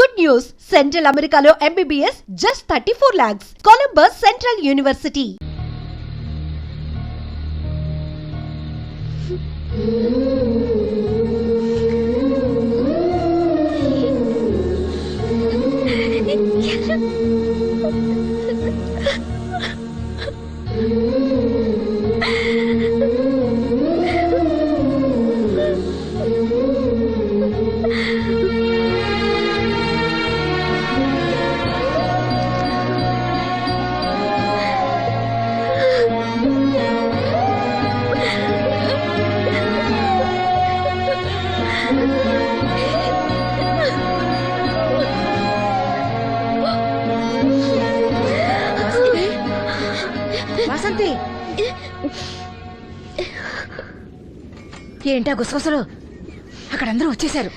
Good news! Central Americano MBBS just 34 lakhs. Columbus Central University. Vasanthi ఏంటా గుసగుసలు? అక్కడ అందరూ వచ్చేసారు.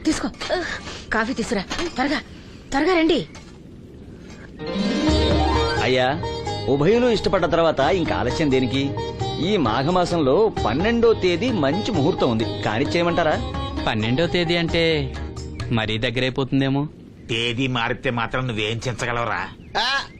తీసుకో, కాఫీ తీసురా. త్వరగా త్వరగా రండి. అయ్యా, ఉభయులు ఇష్టపడ్డ తర్వాత ఇంకా ఆలస్యం దేనికి? ఈ మాఘమాసంలో 12వ తేదీ మంచి ముహూర్తం ఉంది, కానిచ్చేయమంటారా? 12వ తేదీ అంటే మరీ దగ్గరైపోతుందేమో. తేదీ మారితే మాత్రం నువ్వేం చించగలవరా?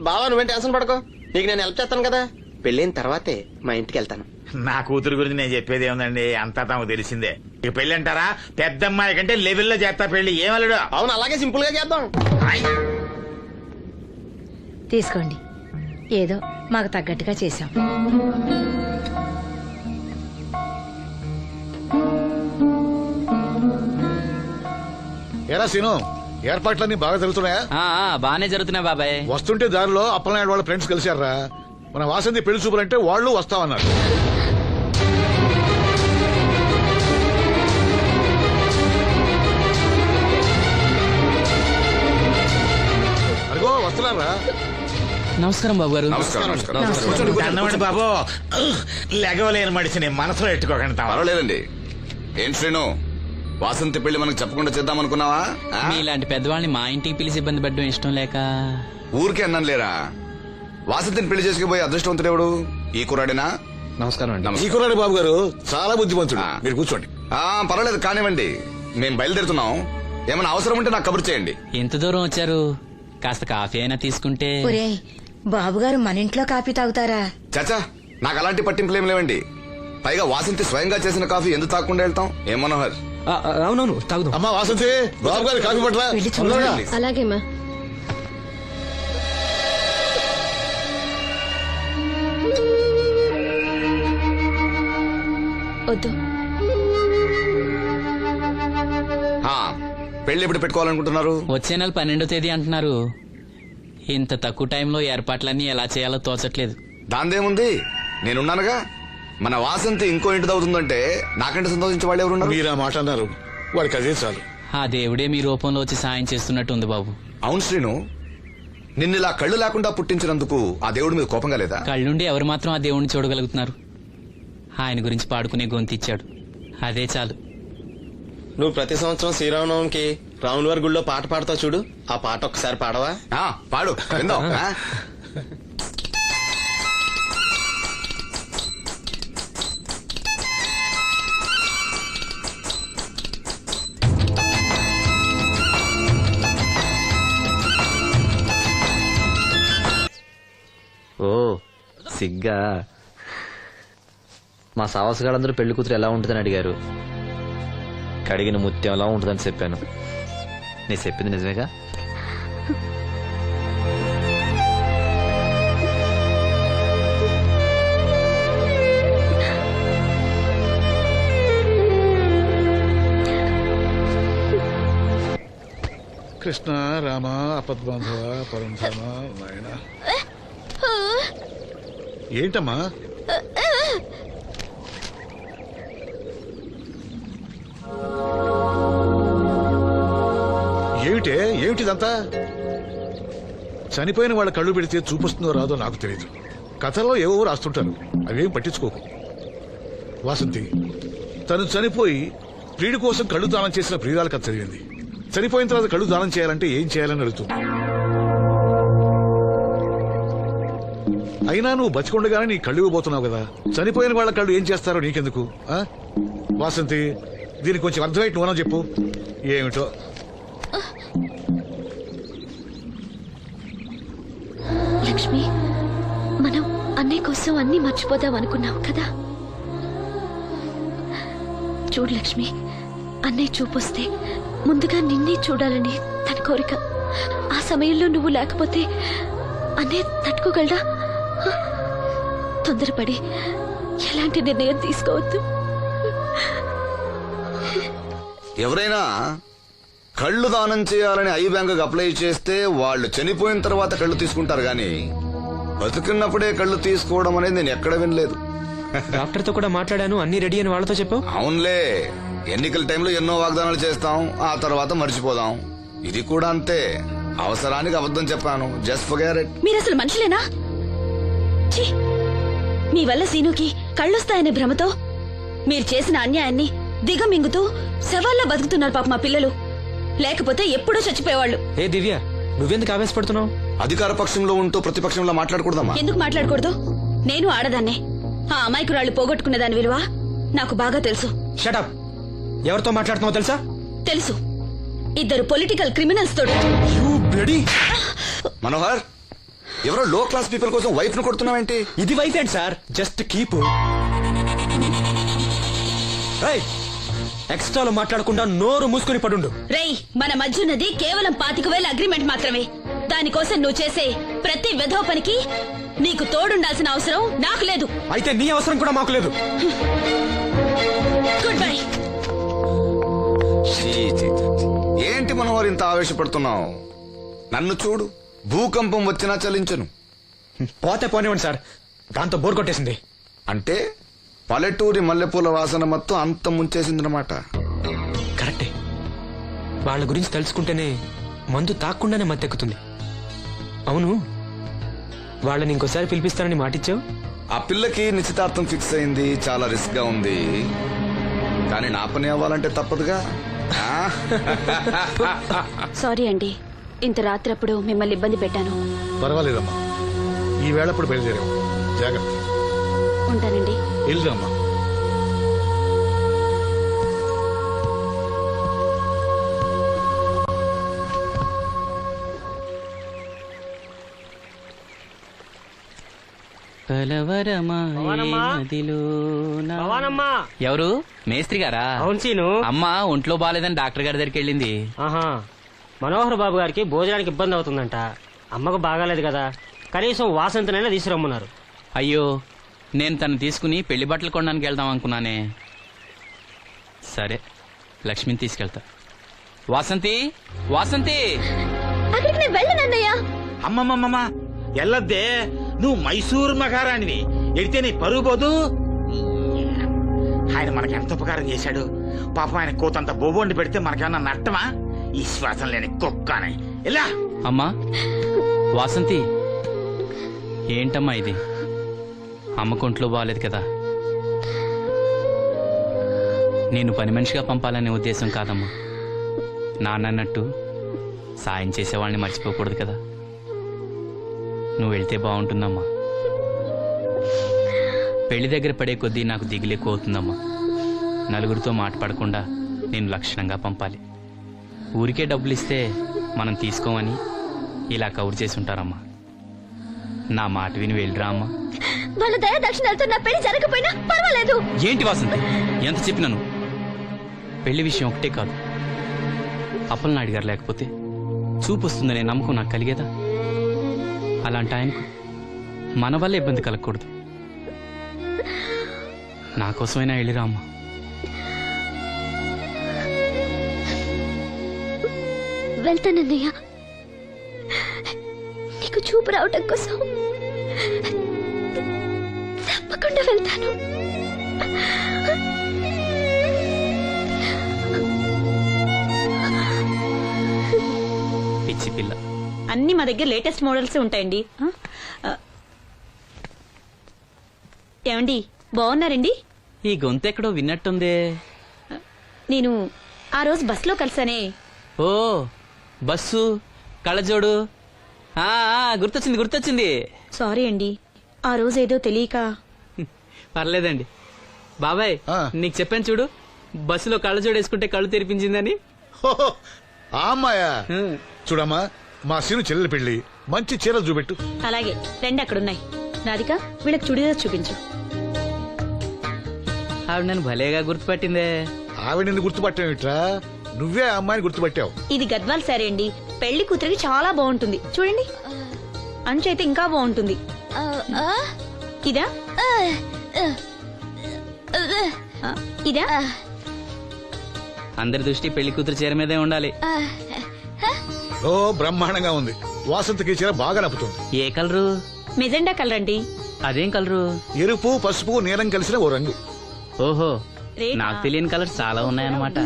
బావా నువ్వేం టెన్షన్ పడకో, నీకు నేను హెల్ప్ చేస్తాను కదా. పెళ్ళైన తర్వాతే మా ఇంటికి వెళ్తాను. నా కూతురు గురించి నేను చెప్పేది ఏముందండి, అంతా తమకు తెలిసిందే. ఇక పెళ్లి అంటారా, పెద్దమ్మాయి కంటే లెవెల్లో చేస్తా పెళ్లి. ఏమల్లుడు? అవును, అలాగే సింపుల్ గా చేద్దాం. తీసుకోండి, ఏదో మాకు తగ్గట్టుగా చేశాం. ఎరా సీను, ఏర్పాట్లన్నీ బాగా జరుగుతున్నాయా? బానే జరుగుతున్నాయి బాబాయ్. వస్తుంటే దారిలో అప్పలనాయుడు వాళ్ళ ఫ్రెండ్స్ కలిశారా? మన వాసంతి పెళ్లి చూపులంటే వాళ్ళు వస్తామన్నారు. అదిగో వస్తున్నారా? నమస్కారం బాబు గారు. అన్నమాట బాబు, లెగవలేని మడిసిని మనసులో ఎట్టుకోకండి. పర్వాలేదండి. ఏం శ్రీను, వాసంతి పెళ్లి మనకు చెప్పకుండా చేద్దాం అనుకున్నావా? మీలాంటి పెద్దవాళ్ళని మా ఇంటికి పిలిచి ఇబ్బంది పెట్టడం ఇష్టం లేక ఊరికే అన్నాను లేరా. వాసంతిని పెళ్లి చేసుకుపోయి అదృష్టవంతుడెవడు? ఈ కుర్రాడేనా? నమస్కారం అండి. ఈ కుర్రాడు బాబు గారు చాలా బుద్ధిమంతుడు. మీరు కూర్చోండి. పర్వాలేదు కానివ్వండి, మేము బయలుదేరుతున్నాం. ఏమైనా అవసరం ఉంటే నాకు కబురు చేయండి. ఎంత దూరం వచ్చారు? కాస్త కాఫీ అయినా తీసుకుంటే. ఒరే, బాబుగారు మన ఇంట్లో కాఫీ తాగుతారా? చాచా, నాకు అలాంటి పట్టింపులు ఏం లేవండి. పైగా వాసంతి స్వయంగా చేసిన కాఫీ ఎందుకు తాకుండా వెళ్తాం? ఏం మనోహర్? అవునవును, తాగుదాం. అమ్మా వాసంతి, బాబు గారు కాఫీ పట్ల. అలాగేమా. వద్దు, పెళ్లి ఎప్పుడు పెట్టుకోవాలనుకుంటున్నారు? వచ్చే నెల 12వ తేదీ అంటున్నారు. ఇంత తక్కువ టైంలో ఏర్పాట్లన్నీ ఎలా చేయాలో తోచట్లేదు. దాందేముంది, నేనున్నానుగా. మన వాసంతి ఇంకో ఇంటి దవుతుందంటే నాకంటే సంతోషించే వాళ్ళు ఎవరున్నారు? మీరు ఆ మాట అన్నారు, వాడికి అదే చాలు. ఆ దేవుడే మీ రూపంలో వచ్చి సాయం చేస్తున్నట్టు ఉంది బాబు. అవును శ్రీను, నిన్నిలా కళ్ళు లేకుండా పుట్టించినందుకు ఆ దేవుడి మీద కోపంగా లేదా? కళ్ళుండి ఎవరు మాత్రం ఆ దేవుడిని చూడగలుగుతున్నారు? ఆయన గురించి పాడుకునే గొంతిచ్చాడు, అదే చాలు. నువ్వు ప్రతి సంవత్సరం శ్రీరామనవమికి రాముల వారి గుళ్ళో పాట పాడతావు చూడు, ఆ పాట ఒక్కసారి పాడవా? పాడు, విందాం. ఓ సిగ్గా. మా సావసగాళ్ళందరూ పెళ్లి కూతురు ఎలా ఉంటుందని అడిగారు. కడిగిన ముత్యం ఎలా ఉంటుందని చెప్పాను. నీ చెప్పింది నిజమేగా? కృష్ణ రామ అపద్బాంధవ పరంధామ నాయన. ఏంటమ్మా? ఏమిటిదంతా? చనిపోయిన వాళ్ళ కళ్ళు పెడితే చూపిస్తుందో రాదో నాకు తెలియదు. కథల్లో ఏవో రాస్తుంటారు, అవేం పట్టించుకోకు. వాసంతి తను చనిపోయి ప్రియుడి కోసం కళ్ళు దానం చేసిన ప్రియురాలు కథ చదివింది. చనిపోయిన తర్వాత కళ్ళు దానం చేయాలంటే ఏం చేయాలని అడుగుతుంది. అయినా నువ్వు బతికొండగానే నీ కళ్ళు ఇవ్వబోతున్నావు కదా, చనిపోయిన వాళ్ళ కళ్ళు ఏం చేస్తారో నీకెందుకు? వాసంతి, దీనికి కొంచెం అర్థమైతే నువ్వన్నా చెప్పు. ఏమిటో లక్ష్మి, మనం అన్నయ్య కోసం అన్నీ మర్చిపోదాం అనుకున్నావు కదా. చూడు లక్ష్మి, అన్నయ్య చూపొస్తే ముందుగా నిన్నే చూడాలని తన కోరిక. ఆ సమయంలో నువ్వు లేకపోతే అన్నయ్య తట్టుకోగలడా? తొందరపడి ఎలాంటి నిర్ణయం తీసుకోవద్దు. ఎవరైనా కళ్ళు దానం చేయాలని ఐ బ్యాంకుకి అప్లై చేస్తే వాళ్ళు చనిపోయిన తర్వాత కళ్ళు తీసుకుంటారు గాని బతుకున్నప్పుడే కళ్ళు తీసుకోవడం అనేది నేను ఎక్కడ వినలేదు. డాక్టర్ తో కూడా మాట్లాడాను, అన్ని రెడీ అని వాళ్ళతో చెప్పావు. అవునులే, ఎన్నికల టైంలో ఎన్నో వాగ్దానాలు చేస్తాం, ఆ తర్వాత మర్చిపోదాం. ఇది కూడా అంతే, అవసరానికి అబద్ధం చెప్పాను. Just forget it. మీరు అసలు మనుషులేనా? ఛీ! మీ వల్ల సీనుకి కళ్ళొస్తాయనే భ్రమతో మీరు చేసిన అన్యాయాన్ని దిగమింగుతూ శవాల్లో బతుకుతున్నారు పాప మా పిల్లలు. లేకపోతే ఎప్పుడూ చచ్చిపోయేవాళ్ళు. ఏ దివ్య, నువ్వెందుకు ఆవేశపడుతున్నావు? అధికార పక్షంలో ఉంటూ ప్రతిపక్షంలో మాట్లాడకూడదమ్మా. ఎందుకు మాట్లాడకూడదు? నేను ఆడదాన్నే. ఆ అమాయకురాళ్ళు పోగొట్టుకునే దాని విలువ నాకు బాగా తెలుసు. షటప్. ఎవరితో మాట్లాడుతున్నావు తెలుసా? తెలుసు. ఇద్దరు పొలిటికల్ క్రిమినల్స్ తోడు. మనోహర్, ఎవరో లో క్లాస్ పీపుల్ కోసం వైఫ్ ను కొడుతున్నావేంటి? ఇది వైఫ్ ఏంటి సార్? Just keep. ఎక్స్ట్రాలో మాట్లాడకుండా నోరు మూసుకుని పడుండు. రేయ్, మన మధ్య ఉన్నది కేవలం 25,000 అగ్రిమెంట్ మాత్రమే. దానికోసం నువ్వు చేసే ప్రతి వెధవ పనికి నీకు తోడుండాల్సిన అవసరం నాకు లేదు. అయితే నీ అవసరం కూడా మాకు లేదు. Good bye. ఛీ, ఛీ, ఛీ. ఏంటి మనోహర్ ఇంత ఆవేశపడుతున్నావు? నన్ను చూడు, భూకంపం వచ్చినా చలించను. పోతే పోనివ్వండి సార్, దాంతో బోర్ కొట్టేసింది. అంటే పల్లెటూరి మల్లెపూల వాసన మొత్తం అంత ముంచేసిందనమాట. కరెక్టే. వాళ్ళ గురించి తెలుసుకుంటేనే మందు తాక్కుండానే మత్తెక్కుతుంది. అవును, వాళ్ళని ఇంకోసారి పిలిపిస్తానని మాటిచ్చావు. ఆ పిల్లకి నిశ్చితార్థం ఫిక్స్ అయింది, చాలా రిస్క్ గా ఉంది. కానీ నా పని అవ్వాలంటే తప్పదుగా. ఆ? సారీ అండి, ఇంత రాత్రప్పుడు మిమ్మల్ని ఇబ్బంది పెట్టాను. పర్వాలేదమ్మా, ఈ వేళప్పుడు బయలుదేరాము. జాగ్రత్త. ఉంటానండి. వెళ్దామా. ఎవరు? మేస్త్రి గారా? అవును సీను. అమ్మ ఒంట్లో బాగాలేదని డాక్టర్ గారి దగ్గరికి వెళ్ళింది. ఆహా, మనోహర్ బాబు గారికి భోజనానికి ఇబ్బంది అవుతుందంట. అమ్మకు బాగాలేదు కదా, కనీసం వాసంతనైనా తీసుకురమ్మన్నారు. అయ్యో, నేను తను తీసుకుని పెళ్లి బట్టలు కొనడానికి వెళ్దాం అనుకున్నానే. సరే, లక్ష్మిని తీసుకెళ్తా. వాసంతి, వాసంతి. అక్కడికి నేను వెళ్ళనన్నయ్య. అమ్మమ్మమ్మ ఎల్లద్దే, నువ్వు మైసూరు మహారాణివి. ఎడితే నీ పరుగు పోదు. ఆయన మనకి ఎంత ఉపకారం చేశాడు. పాపం ఆయన కోతంత బొబ్బొండి పెడితే మనకేమన్నా నట్టమా? ఈ శ్వాసం లేని కుక్కనే. ఎలా అమ్మా వాసంతి, ఏంటమ్మా ఇది? అమ్మకుంట్లో బాగాలేదు కదా. నేను పని మనిషిగా పంపాలనే ఉద్దేశం కాదమ్మా. నాన్నన్నట్టు సాయం చేసేవాళ్ళని మర్చిపోకూడదు కదా. నువ్వు వెళ్తే బాగుంటుందమ్మా. పెళ్లి దగ్గర పడే కొద్దీ నాకు దిగులెక్కువ అవుతుందమ్మా. నలుగురితో మాట పడకుండా నేను లక్షణంగా పంపాలి. ఊరికే డబ్బులు ఇస్తే మనం తీసుకోమని ఇలా కవర్ చేసి ఉంటారమ్మా. నా మాట విని వెళ్ళిరా అమ్మా. వాళ్ళ దయ దక్షిణాలతో నా పెళ్లి జరగకపోయినా పర్వాలేదు. ఏంటి వాసంతి, ఎంత చెప్పినాను? పెళ్లి విషయం ఒకటే కాదు, అప్పలనాయుడు గారు లేకపోతే చూపు వస్తుందనే నమ్మకం నాకు కలిగేదా? అలాంటి ఆయనకు మన వల్ల ఇబ్బంది కలగకూడదు. నా కోసమైనా వెళ్ళిరా అమ్మా. వెళ్తానన్నయ్య, నీకు చూపు రావటం కోసం తప్పకుండా వెళ్తాను. పిచ్చి పిల్ల. అన్ని మా దగ్గర లేటెస్ట్ మోడల్స్ ఉంటాయండి. ఏమండి, బాగున్నారండి? ఈ గొంతు ఎక్కడో విన్నట్టుందే. నేను ఆ రోజు బస్సులో కలిసానే. ఓ, బస్సు, కళ్ళజోడు. గుర్తొచ్చింది గుర్తొచ్చింది. సారీ అండి, ఆ రోజు ఏదో తెలియక. పర్లేదండి. బాబాయ్, నీకు చెప్పాను చూడు, బస్సులో కళ్ళజోడు వేసుకుంటే కళ్ళు తెరిపించిందని. ఆ అమ్మాయా? చూడమ్మా, మా సీను చెల్లెలి పెళ్లి, మంచి చీరలు చూపెట్టు. అలాగే రెండు అక్కడున్నాయి. రాధిక వీళ్ళకి చుడిదార్ చూపించు. ఆవిడ నన్ను భలేగా గుర్తుపట్టిందే. ఆవిడ నిన్ను గుర్తుపట్టావిట్రా, నువ్వే ఆ అమ్మాయిని గుర్తుపట్టావు. ఇది గద్వాల్ సారీ అండి. పెళ్లి కూతురికి చాలా బాగుంటుంది. చూడండి, అంచు అయితే ఇంకా బాగుంటుంది. ఇదా ఇదా అందరి దృష్టి పెళ్లి కూతురు చీర మీదే ఉండాలి. ఓ బ్రహ్మాండంగా ఉంది. వాసంతకి ఈ చీర బాగా నప్పుతుంది. ఏ కలరు? మెజెండా కలర్ అండి. అదేం కలరు? ఎరుపు, పసుపు, నీలం కలిసిన ఓ రంగు. ఓహో, రేటా? నాకు తెలియని కలర్స్ చాలా ఉన్నాయన్నమాట.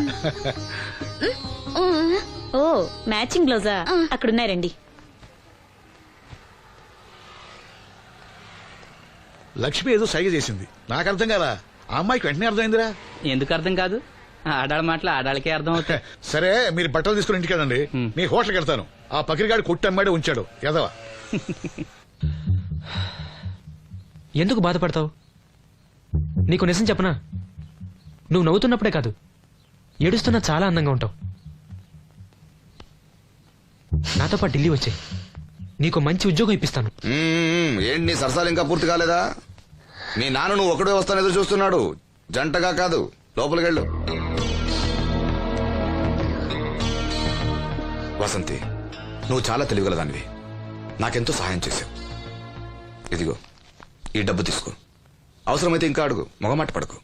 ఓ మ్యాచింగ్ బ్లౌజా? అక్కడున్నారండి. లక్ష్మి ఏదో సైగ చేసింది, నాకు అర్థం కాదా. ఆ అమ్మాయికి వెంటనే అర్థమైందిరా. ఎందుకు అర్థం కాదు? ఆడాళ్ళ మాటలు ఆడాళ్ళకే అర్థం అవుతాయి. సరే, మీరు బట్టలు తీసుకుని ఇంటికి వెళ్ళండి. మీ హోటల్కి వెళ్తాను. ఆ పకిరిగాడు కొట్టి అమ్మాడే ఉంచాడు ఎదవా. ఎందుకు బాధపడతావు? నీకు నిజం చెప్పనా, నువ్వు నవ్వుతున్నప్పుడే కాదు, ఏడుస్తున్నా చాలా అందంగా ఉంటావు. నాతో పాటు ఢిల్లీ వచ్చాయి, నీకు మంచి ఉద్యోగం ఇప్పిస్తాను. ఏంటి నీ సరసాలు ఇంకా పూర్తి కాలేదా? మీ నాన్న నువ్వు ఒకడే వస్తాను ఎదురు చూస్తున్నాడు, జంటగా కాదు. లోపలికెళ్ళు. వసంతి, నువ్వు చాలా తెలివిగలదానివి, నాకెంతో సహాయం చేశావు. ఇదిగో ఈ డబ్బు తీసుకో, అవసరమైతే ఇంకా అడుగు, మొగమాట పడకు.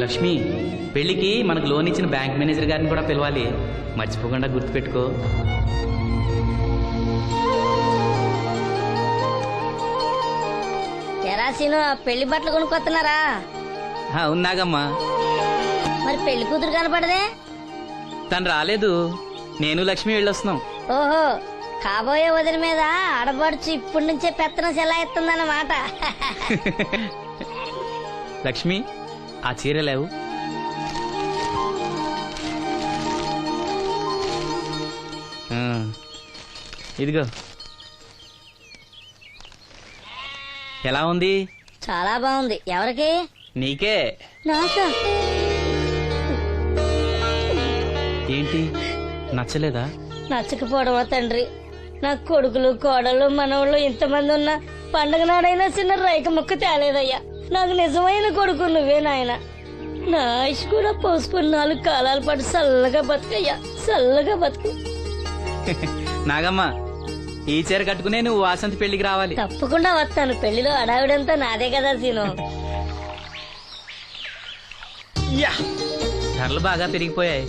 లక్ష్మి, పెళ్లికి మనకు లోన్ ఇచ్చిన బ్యాంక్ మేనేజర్ గారిని కూడా పిలవాలి, మర్చిపోకుండా గుర్తుపెట్టుకో. తెరాసీను పెళ్లి బట్టలు కొనుక్కొస్తున్నారా? ఉన్నాగమ్మా. మరి పెళ్లి కూతురు కనపడదే? తను రాలేదు, నేను లక్ష్మి వెళ్ళొస్తున్నాం. ఓహో, కాబోయే వదిలి మీద ఆడబడుచు ఇప్పటి నుంచే పెత్తనం సెలాయిస్తుందన్నమాట. లక్ష్మి, ఆ చీర లేవు. ఇదిగో. ఎలా ఉంది? చాలా బాగుంది. ఎవరికి? నీకే. నాకా? ఏంటి, నచ్చలేదా? నచ్చకపోవడమా తండ్రి? నా కొడుకులు, కోడలు, మనవాళ్ళు ఇంతమంది ఉన్నా పండగ నాడైనా చిన్న రైక ముక్క తేలేదయ్యా. నాకు నిజమైన కొడుకు నువ్వే నాయన. నా ఆయుష్ కూడా పోసుకుని 4 కాలాల పాటు చల్లగా బతుకయ్యా, చల్లగా బతుకు. నాగమ్మ, ఈ చీర కట్టుకునే నువ్వు వాసంతి పెళ్లికి రావాలి. తప్పకుండా వస్తాను. పెళ్లిలో అడావిడంతా నాదే కదా సీను. ధరలు బాగా పెరిగిపోయాయి,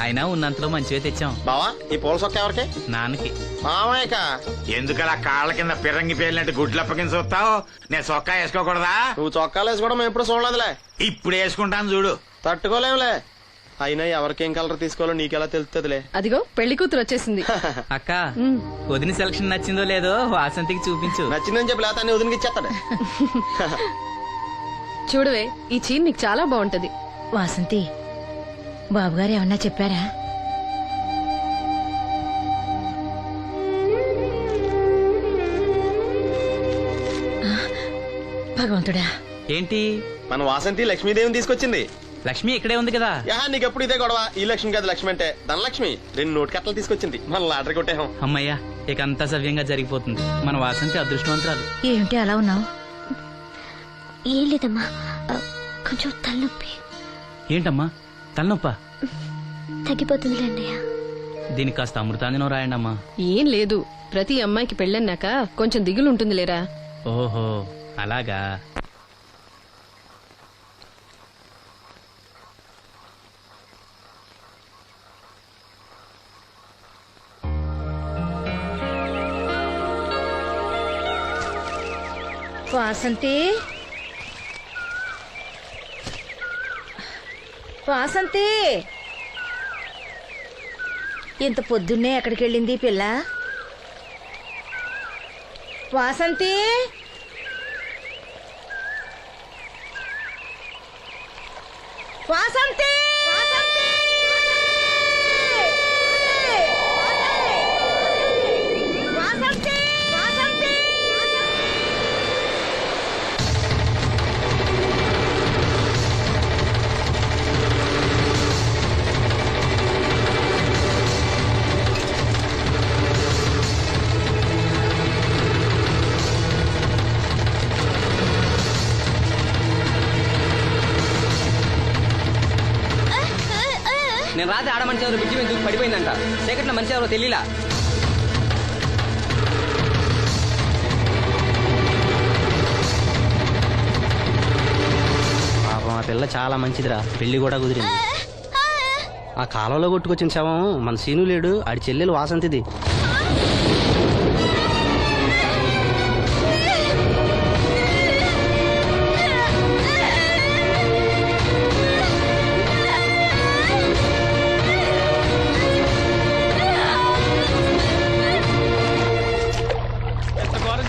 అయినా ఉన్నంతలో మంచివే తెచ్చాం. బావా, ఈ పూల సొక్క ఎవరికి? నాన్నకి. మామయ్యక. ఎందుకలా కాళ్ళ కింద పిరంగి పేలినట్టు గుడ్లప్పకింద చూస్తావు? నేను చొక్కా వేసుకోకూడదా? నువ్వు చొక్కాలు వేసుకోవడం మేము ఎప్పుడు చూడలేదులే. ఇప్పుడు వేసుకుంటాను చూడు. తట్టుకోలేములే. అయినా ఎవరికేం కలర్ తీసుకోవాలో నీకెలా తెలుస్తుందిలే. అదిగో పెళ్లి కూతురు వచ్చేసింది. అక్క, వదిన సెలక్షన్ నచ్చిందో లేదో వాసంతికి చూపించు. నచ్చిందని చెప్పి లేత వదినకి ఇచ్చేస్తాడు. చూడవే, ఈ చీర నీకు చాలా బాగుంటది. వాసంతి, బాబుగారు ఏమన్నా చెప్పారా? భగవంతుడా. ఏంటి? మన వాసంతి లక్ష్మీదేవిని తీసుకొచ్చింది. లక్ష్మి ఇక్కడే ఉంది కదా. నీకెప్పుడు ఇదే గొడవ. ఈ లక్ష్మి కాదు, లక్ష్మి అంటే ధనలక్ష్మి. 2 నోటు కట్టలు తీసుకొచ్చింది. మన లాటరీ కొట్టేహం. అమ్మయ్యా, ఇక అంతా సవ్యంగా జరిగిపోతుంది. మన వాసంతి అదృష్టవంతురాలు. ఏమిటి అలా ఉన్నావు? ఏం లేదమ్మా, కొంచెం తలనొప్పి. ఏంటమ్మా, తలనొప్పా? తగ్గిపోతుంది అన్నయ్య. దీనికి కాస్త అమృతాంజనం రాయండి అమ్మా. ఏం లేదు, ప్రతి అమ్మాయికి పెళ్ళన్నాక కొంచెం దిగులు ఉంటుంది లేరా. ఓహో, అలాగా. వాసంతి, వాసంతి, ఇంత పొద్దున్నే ఎక్కడికి వెళ్ళింది పిల్ల? వాసంతి, వాసంతి వాసంతి వాసంతి నేను రాత్రి ఆడ మనిషి ఎవరు బిడ్జి మీద దూకి పడిపోయిందంట. చీకట్లో మనిషి ఎవరో తెలియలా. పాపం ఆ పిల్ల చాలా మంచిదిరా, పెళ్లి కూడా కుదిరింది. ఆ కాలంలో కొట్టుకొచ్చిన శవం మన సీను లేడు, ఆడి చెల్లెలు వాసంతిది.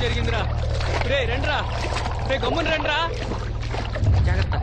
జరిగిందిరా రే, రండిరా రే, గమ్మున రండిరా. జాగ్రత్త.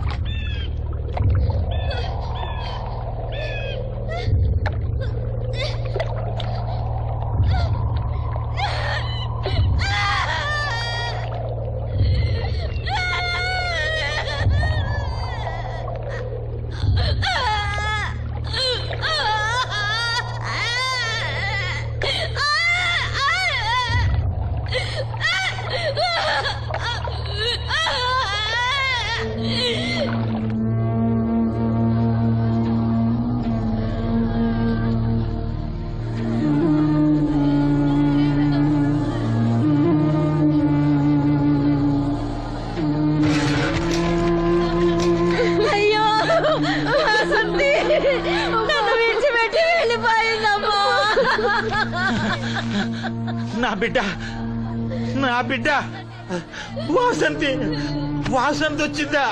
అయ్యో వాసంతి నన్ను విడిచిపెట్టి వెళ్ళిపోయిందమ్మా. నా బిడ్డ నా బిడ్డ వాసంతి వాసంతి వచ్చిందా?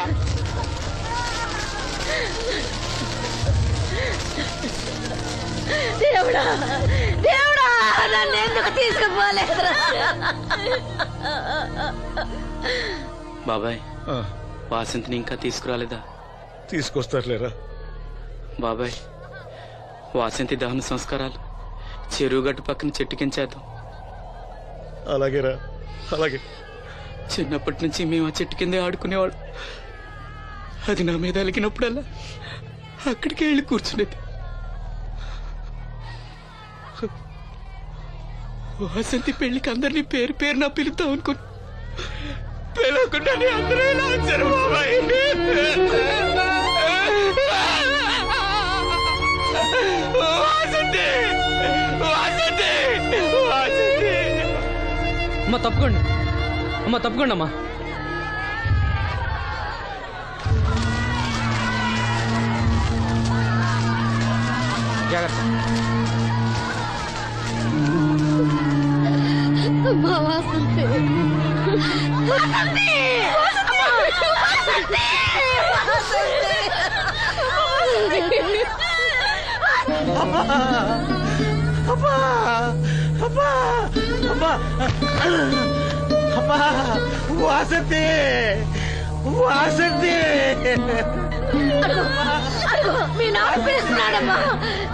దేవుడా దేవుడా నన్ను ఎందుకు తీసుకుపోలేదురా? బాబాయ్, వాసంతిని ఇంకా తీసుకురాలేదా? తీసుకొస్తారులేరా. బాబాయ్, వాసంతి దహన సంస్కారాలు చెరువు గట్టు పక్కన చెట్టు కించేద్దాం. అలాగేరా, అలాగే. చిన్నప్పటి నుంచి మేము ఆ చెట్టు కిందే ఆడుకునేవాడు. అది నా మీద అలిగినప్పుడల్లా అక్కడికి వెళ్ళి కూర్చునేది. వాసంతి పెళ్లికి అందరినీ పేరు పేరు నా పిలుద్దాం అనుకుని పిలవకుండానే అందరూ ఇలా వచ్చారు బాబాయ్. వాసంతి వాసంతి వాసంతి. అమ్మ తప్పకుండా, అమ్మ తప్పకుండా అమ్మా. జాగ్రత్త. అమ్మా వాసంతి వాసంతి వాసంతి అమ్మా అమ్మా అమ్మా అమ్మా అమ్మా వాసంతి వాసంతి. అడుగు మీ నాన్న పిలుస్తున్నాడమ్మా.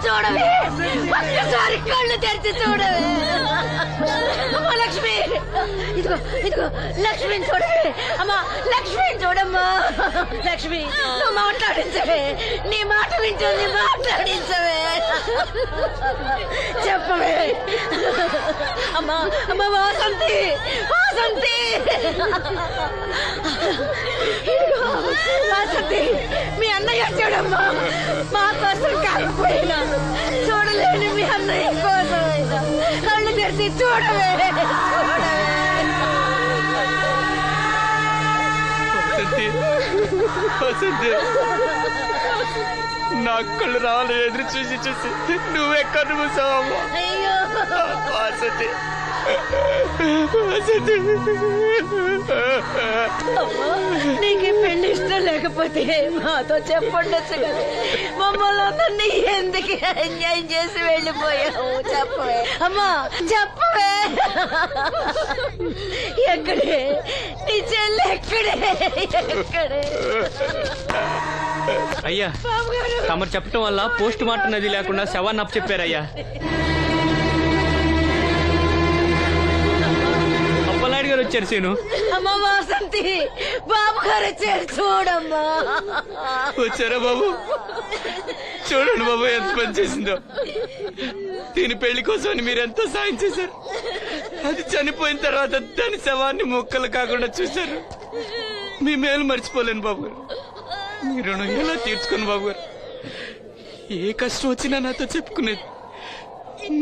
చూడవే ఒక్కసారి కళ్ళు తెరిచి చూడవే. అమ్మా లక్ష్మి, ఇదిగో ఇదిగో లక్ష్మిని చూడవే. అమ్మా లక్ష్మిని చూడమ్మా. లక్ష్మి నువ్వు మాట్లాడించవే, నీ మాట వింటుంది మాట్లాడించవే. చెప్పవే అమ్మా. అమ్మా వాసంతి వాసంతి ఇదిగో వాసంతి, మీ అన్నయ్య చూడమ్మా. మా కోసం కాకపోయినా చూడలేని మీ అన్నయ్య కోసమైనా కళ్ళు తెరిచి చూడవే చూడవే. వసంతి, నా కళ్ళు రావాలి ఎదురు చూసి చూసి నువ్వెక్కడ మూసావమ్మా. అయ్యో వసంతి వసంతి. అమ్మా, నీకు ఈ పెళ్లి ఇష్టం లేకపోతే మాతో చెప్పండొచ్చు కదా. మమ్మల్ని అందరినీ ఎందుకు ఎంజాయ్ చేసి వెళ్ళిపోయావు చెప్పవే. అమ్మా చెప్పవే. ఎక్కడే నీ చెల్లి? ఎక్కడే ఎక్కడే? అయ్యా తమరు చెప్పటం వల్ల పోస్ట్ మార్టం నది లేకుండా శవాన్ని అప్పచెప్పారయ్యా. అప్పలనాయుడు గారు వచ్చారు సీను. అమ్మ వాసంతి బాబు గారు వచ్చారు చూడమ్మా. వచ్చారా బాబు? చూడండి బాబు ఎంత పని చేసిందో. దీని పెళ్లి కోసమని మీరు ఎంతో సాయం చేశారు. అది చనిపోయిన తర్వాత దాని శవాన్ని ముక్కలు కాకుండా చూశారు. మీ మేలు మర్చిపోలేను బాబు గారు. మీ రుణం ఎలా తీర్చుకోను బాబు గారు. ఏ కష్టం వచ్చినా నాతో చెప్పుకునేది.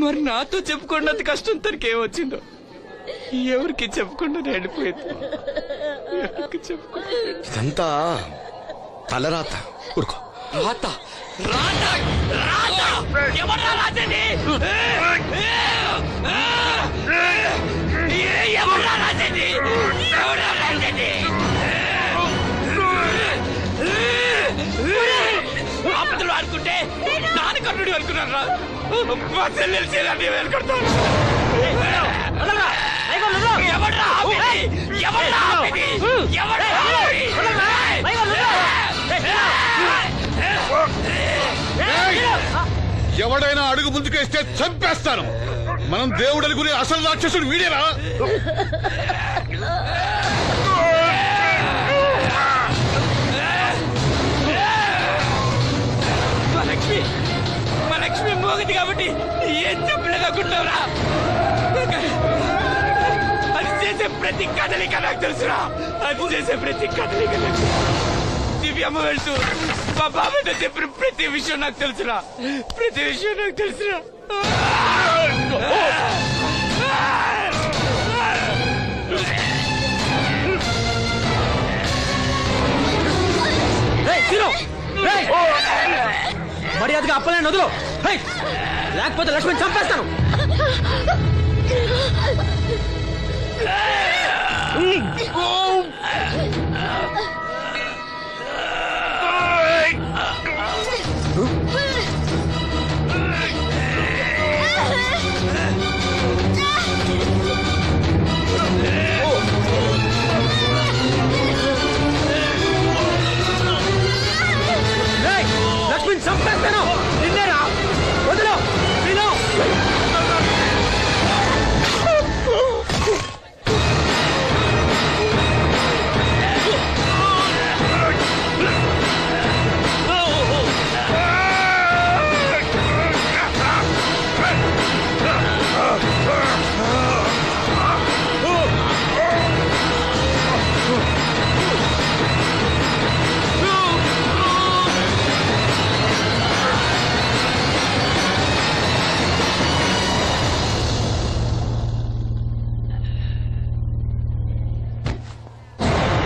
మరి నాతో చెప్పుకున్నంత కష్టం తనకి ఏమొచ్చిందో ఎవరికి చెప్పకుండా వెళ్ళిపోయేది. ఎవరికి చెప్పకుండా ఇదంతా తలరాత. ఊరుకో. రాత రాత రాత ఎవరా రాజని? ఎవరా రాజని? ఎవరా రాజని? ఆపదలు అనుకుంటే నాన్న కర్ణుడి అనుకున్నారా? మా చెల్లెలు చేయాలని వెళ్ళుకుంటాను. ఎవడ్రా ఆపేది? ఎవడ్రా ఆపేది? ఎవడ్రా ఆపేది? ఎవడైనా అడుగు ముందుకేస్తే చంపేస్తాను. మనం దేవుడు అనుకునే అసలు రాక్షసుడు వీడేరా? మా లక్ష్మి మోగది కాబట్టి ఏం చెప్పలేదనుకుంటున్నారా? అది చేసే ప్రతి కదలిక నాకు తెలుసురా. అది చేసే ప్రతి కదలిక నాకు. దివ్యమ్మ వెళ్తూ మా బాబాయ్తో చెప్పిన ప్రతి విషయం నాకు తెలుసురా. ప్రతి విషయం నాకు తెలుసురా. మర్యాదగా అప్పలనాయుడు వదులు, లేకపోతే లక్ష్మణ్ చంపేస్తాను.